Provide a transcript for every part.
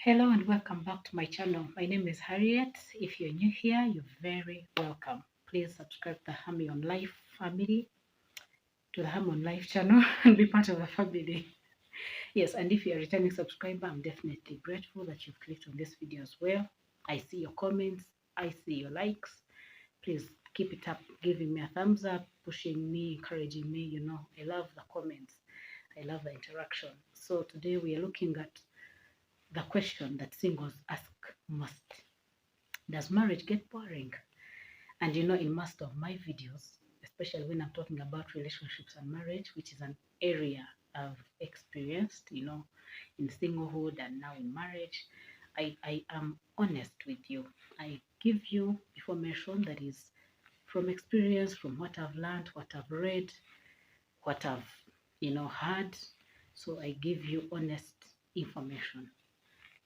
Hello and welcome back to my channel. My name is Harriet. If you're new here, you're very welcome. Please subscribe to the Harmony on Life family, to the Harmony on Life channel and be part of the family. Yes, and if you're a returning subscriber, I'm definitely grateful that you've clicked on this video as well. I see your comments, I see your likes. Please keep it up, giving me a thumbs up, pushing me, encouraging me. I love the comments. I love the interaction. So today we are looking at the question that singles ask most. Does marriage get boring? And in most of my videos, especially when I'm talking about relationships and marriage, which is an area I've experienced, in singlehood and now in marriage, I am honest with you. I give you information that is from experience, from what I've learned, what I've read, what I've, heard. So I give you honest information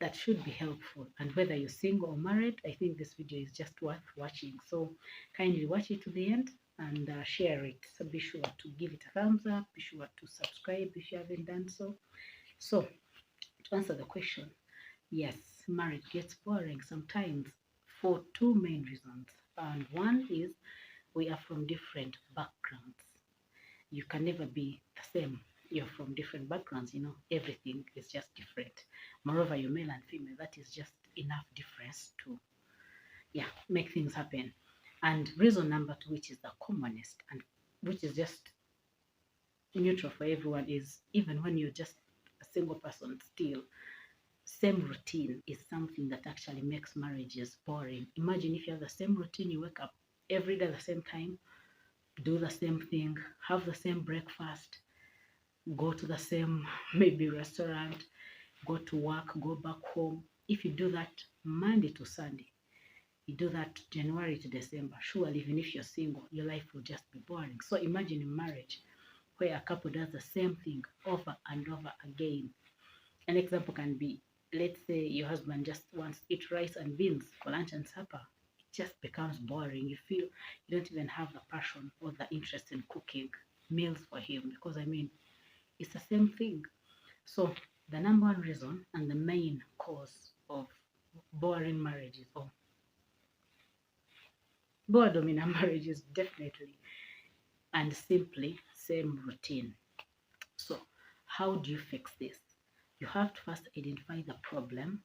that should be helpful. And whether you're single or married, I think this video is just worth watching. So kindly watch it to the end and share it. So be sure to give it a thumbs up. Be sure to subscribe if you haven't done so. So to answer the question, yes, marriage gets boring sometimes for two main reasons. And one is we are from different backgrounds. You can never be the same. You're from different backgrounds, everything is just different. Moreover, you're male and female, that is just enough difference to make things happen. And reason number two, which is the commonest and which is just neutral for everyone, is even when you're just a single person, still same routine is something that actually makes marriages boring. Imagine if you have the same routine, you wake up every day at the same time, do the same thing, have the same breakfast, go to the same maybe restaurant, go to work, go back home. If you do that Monday to Sunday, you do that January to December, surely even if you're single, your life will just be boring. So imagine a marriage where a couple does the same thing over and over again. An example can be, let's say your husband just wants to eat rice and beans for lunch and supper. It just becomes boring. You feel you don't even have the passion or the interest in cooking meals for him, because it's the same thing. So the number one reason and the main cause of boring marriages or boredom in a marriage is definitely and simply same routine. So how do you fix this? You have to first identify the problem,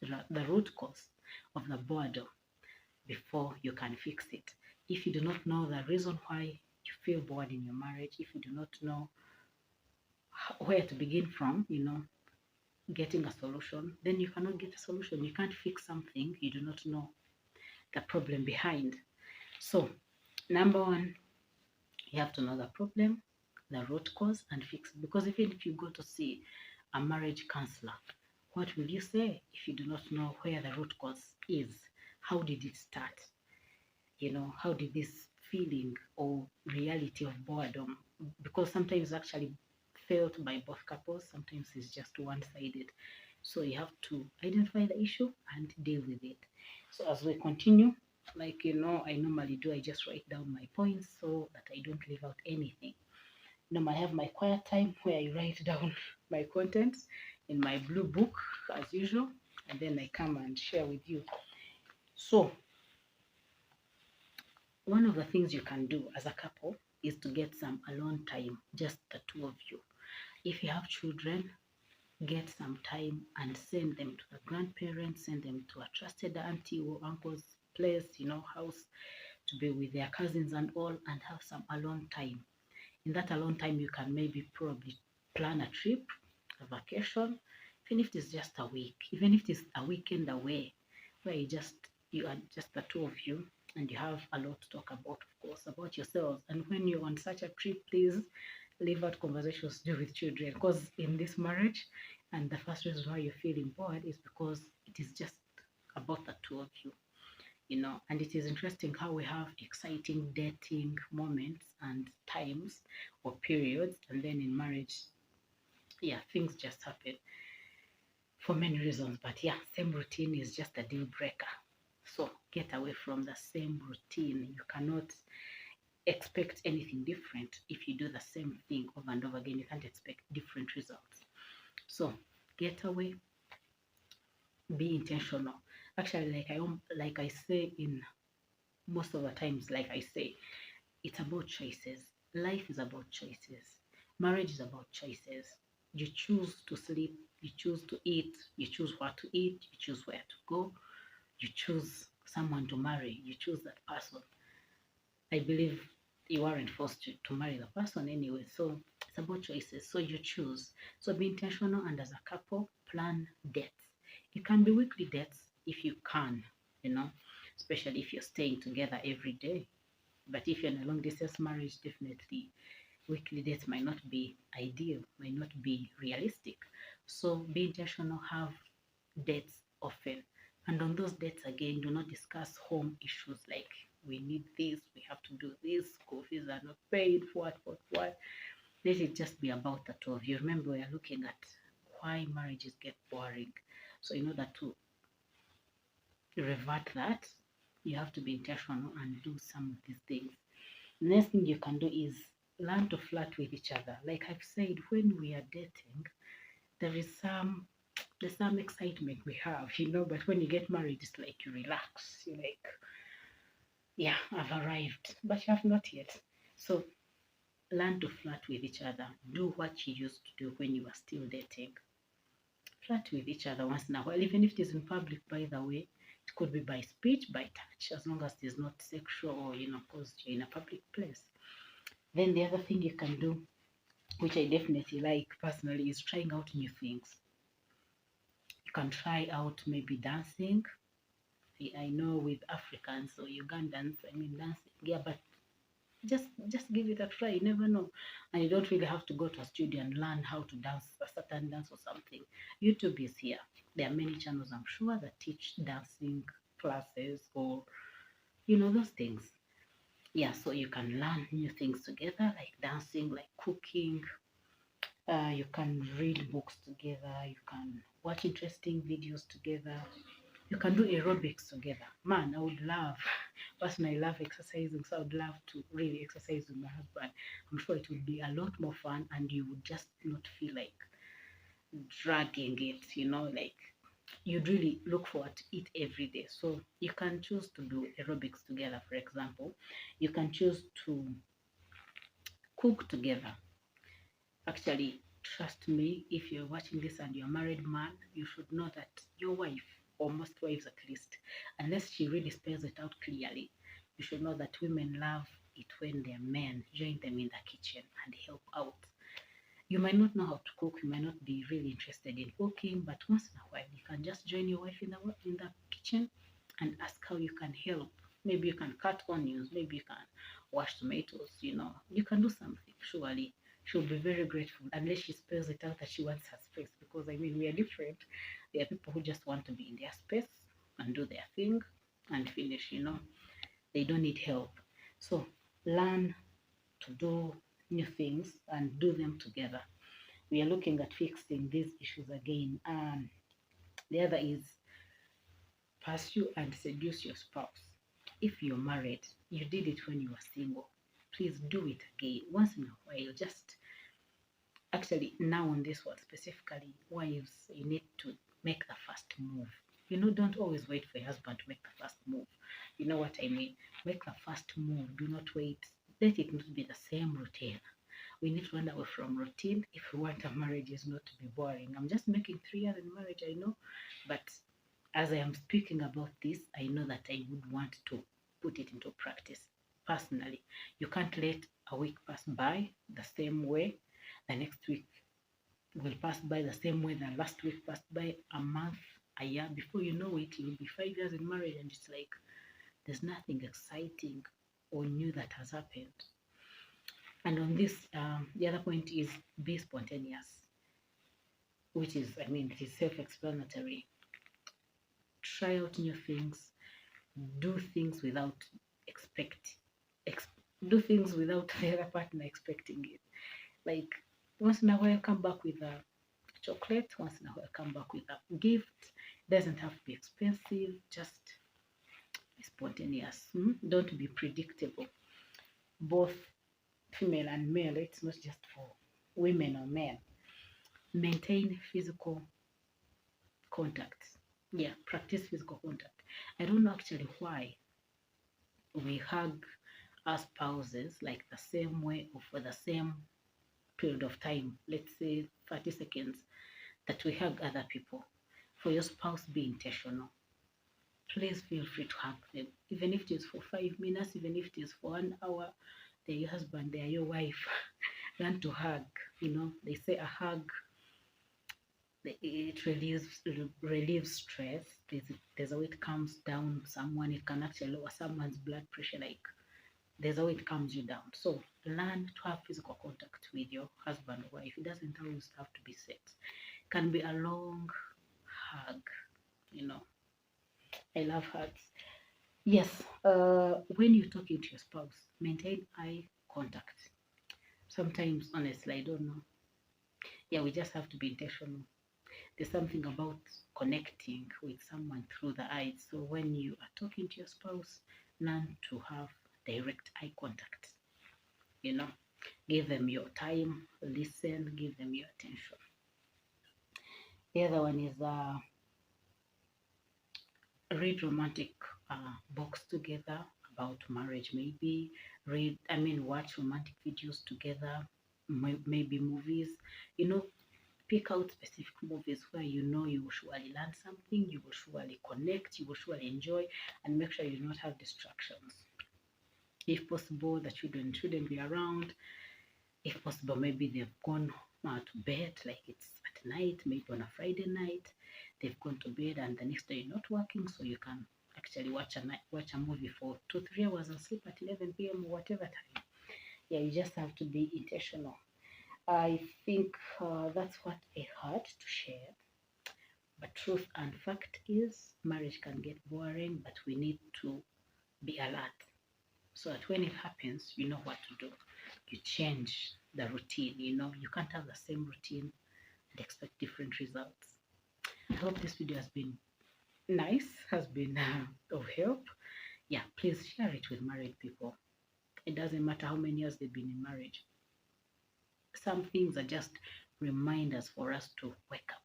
the root cause of the boredom before you can fix it. If you do not know the reason why you feel bored in your marriage, if you do not know where to begin from, getting a solution, then you cannot get a solution. You can't fix something you do not know the problem behind. So number one, you have to know the problem, the root cause, and fix it. Because even if you go to see a marriage counselor, what will you say if you do not know where the root cause is? How did it start? How did this feeling or reality of boredom, because sometimes actually felt by both couples, sometimes it's just one-sided. So you have to identify the issue and deal with it. So as we continue, like I normally do, I just write down my points so that I don't leave out anything. I have my quiet time where I write down my contents in my blue book as usual, and then I come and share with you. So one of the things you can do as a couple is to get some alone time, just the two of you. If you have children, get some time and send them to the grandparents, send them to a trusted auntie or uncle's place, house, to be with their cousins and all, and have some alone time. In that alone time, you can maybe probably plan a trip, a vacation, even if it's just a week, even if it's a weekend away, where you are just the two of you, and you have a lot to talk about, of course, about yourselves. And when you're on such a trip, please leave out conversations to do with children, because in this marriage, and the first reason why you're feeling bored is because it is just about the two of you. And it is interesting how we have exciting dating moments and times or periods, and then in marriage, things just happen for many reasons. But same routine is just a deal breaker. So get away from the same routine. You cannot expect anything different. If you do the same thing over and over again, you can't expect different results. So get away be intentional. Actually, like I say in most of the times, like I say, it's about choices. Life is about choices. Marriage is about choices. You choose to sleep, you choose to eat, you choose what to eat, you choose where to go, you choose someone to marry, you choose that person. I believe you weren't forced to marry the person anyway. So it's about choices. So you choose. So be intentional, and as a couple, plan dates. It can be weekly dates if you can, you know, especially if you're staying together every day. But if you're in a long distance marriage, definitely weekly dates might not be ideal, might not be realistic. So be intentional, have dates often. And on those dates, again, do not discuss home issues like we need this, we have to do this, school fees are not paid, what. Let it just be about the two of you. Remember, we are looking at why marriages get boring. So, in order to revert that, you have to be intentional and do some of these things. The next thing you can do is learn to flirt with each other. Like I've said, when we are dating, there is there's some excitement we have, but when you get married, it's like you relax. You're like, yeah, I've arrived, but you have not yet. So learn to flirt with each other. Do what you used to do when you were still dating. Flirt with each other once in a while, even if it is in public, by the way. It could be by speech, by touch, as long as it is not sexual or, because you're in a public place. Then the other thing you can do, which I definitely like personally, is trying out new things. You can try out maybe dancing. I know with Africans or Ugandans, I mean dancing, yeah, but just give it a try. You never know, and you don't really have to go to a studio and learn how to dance a certain dance or something. YouTube is here. There are many channels, I'm sure, that teach dancing classes or those things. Yeah, so you can learn new things together, like dancing, like cooking. You can read books together. You can watch interesting videos together. You can do aerobics together. Man, I would love, personally, I love exercising, so I would love to really exercise with my husband. I'm sure it would be a lot more fun, and you would just not feel like dragging it, like you'd really look forward to it every day. So you can choose to do aerobics together, for example. You can choose to cook together. Actually, trust me, if you're watching this and you're a married man, you should know that your wife, or most wives at least, unless she really spells it out clearly, you should know that women love it when their men join them in the kitchen and help out. You might not know how to cook, you might not be really interested in cooking, but once in a while, you can just join your wife in the kitchen and ask how you can help. Maybe you can cut onions, maybe you can wash tomatoes, you can do something. Surely she'll be very grateful, unless she spells it out that she wants her space, because I mean, we are different. There are people who just want to be in their space and do their thing and finish, they don't need help. So learn to do new things and do them together. We are looking at fixing these issues again. The other is pursue and seduce your spouse. If you're married, you did it when you were single. Please do it again once in a while. Just actually, now on this one specifically, wives, you need to make the first move. Don't always wait for your husband to make the first move. You know what I mean? Make the first move. Do not wait. Let it not be the same routine. We need to run away from routine if we want our marriages not to be boring. I'm just making 3 years in marriage, I know, but as I am speaking about this, I know that I would want to put it into practice personally. You can't let a week pass by the same way, the next week will pass by the same way, the last week passed by, a month, a year. Before you know it, you'll be 5 years in marriage, and it's like there's nothing exciting or new that has happened. And on this, the other point is be spontaneous, which is, I mean, it is self-explanatory. Try out new things, do things without expect, ex, do things without the other partner expecting it. Like once in a while, come back with a chocolate. Once in a while, come back with a gift. Doesn't have to be expensive. Just be spontaneous. Don't be predictable. Both female and male. It's not just for women or men. Maintain physical contact. Yeah, practice physical contact. I don't know actually why we hug our spouses like the same way or for the same period of time, let's say 30 seconds, that we hug other people. For your spouse, be intentional. Please feel free to hug them, even if it is for 5 minutes, even if it is for 1 hour. They're your husband, they're your wife. Learn to hug. You know, they say a hug, it relieves stress. There's a way it calms down someone. It can actually lower someone's blood pressure. Like, there's a way it calms you down. So learn to have physical contact with your husband or wife. It doesn't always have to be sex. It can be a long hug. You know, I love hugs. Yes, when you're talking to your spouse, maintain eye contact. Sometimes, honestly, I don't know. Yeah, we just have to be intentional. There's something about connecting with someone through the eyes. So when you are talking to your spouse, learn to have direct eye contact. You know, give them your time, listen, give them your attention. The other one is read romantic books together about marriage. Maybe watch romantic videos together. Maybe movies. You know, pick out specific movies where you know you will surely learn something, you will surely connect, you will surely enjoy, and make sure you do not have distractions. If possible, the children shouldn't be around. If possible, maybe they've gone to bed, like it's at night, maybe on a Friday night, they've gone to bed, and the next day you're not working, so you can actually watch a movie for 2-3 hours and sleep at 11 p.m. or whatever time. Yeah, you just have to be intentional. I think that's what I had to share. But truth and fact is, marriage can get boring, but we need to be alert so that when it happens, you know what to do. You change the routine. You know, you can't have the same routine and expect different results. I hope this video has been nice, has been of help. Yeah, please share it with married people. It doesn't matter how many years they've been in marriage. Some things are just reminders for us to wake up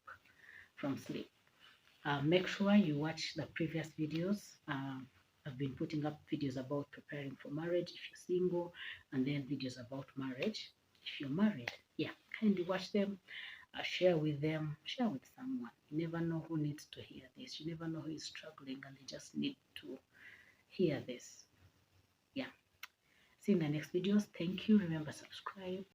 from sleep. Make sure you watch the previous videos. I've been putting up videos about preparing for marriage if you're single, and then videos about marriage if you're married. Yeah, kindly watch them, share with them, share with someone. You never know who needs to hear this. You never know who is struggling and they just need to hear this. Yeah. See you in the next videos. Thank you. Remember, subscribe.